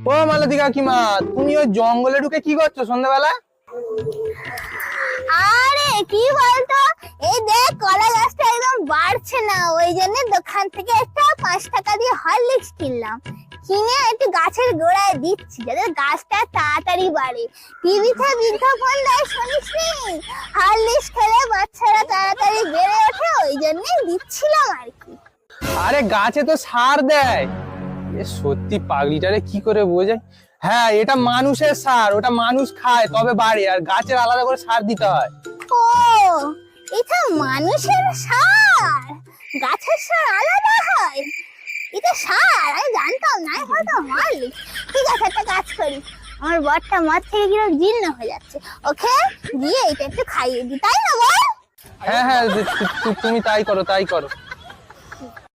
ও মালতী কাকিমা, তুমি ওই জঙ্গলে ঢুকে কি করছো সন্ধ্যাবেলা? আরে কি বলতো, এই দেখ কলা গাছটা একদম বাড়ছে না, ওই জন্য দোকান থেকে একটা 5 টাকা দিয়ে হরলিক্স কিনলাম। কিনে একটু গাছের গোড়ায় দিচ্ছি যাতে গাছটা তাড়াতাড়ি বাড়ে। টিভিতে বিজ্ঞাপন দেয় শুনিসনি, হরলিক্স খেলে বাচ্চারা তাড়াতাড়ি বেড়ে ওঠে, ওই জন্যই দিচ্ছিলাম আর কি। আরে গাছে তো সার দেয়। এ সত্যি পাগলিটারে কি করে বোঝায়। হ্যাঁ, এটা মানুষের সার, ওটা মানুষ খায় তবে বাড়ে, আর গাছের আলাদা করে সার দিতে হয়। ও, এটা মানুষের সার, গাছের সার আলাদা হয়? এটা সার আমি জানতাম না, হয়তো মারলি। ঠিক আছে, একটা কাজ করি, আমার বরটা মদ থেকে কিরকম জীর্ণ হয়ে যাচ্ছে, ওকে দিয়ে এটা একটু খাইয়ে দি, তাই না বল? হ্যাঁ হ্যাঁ, তুমি তাই করো তাই করো।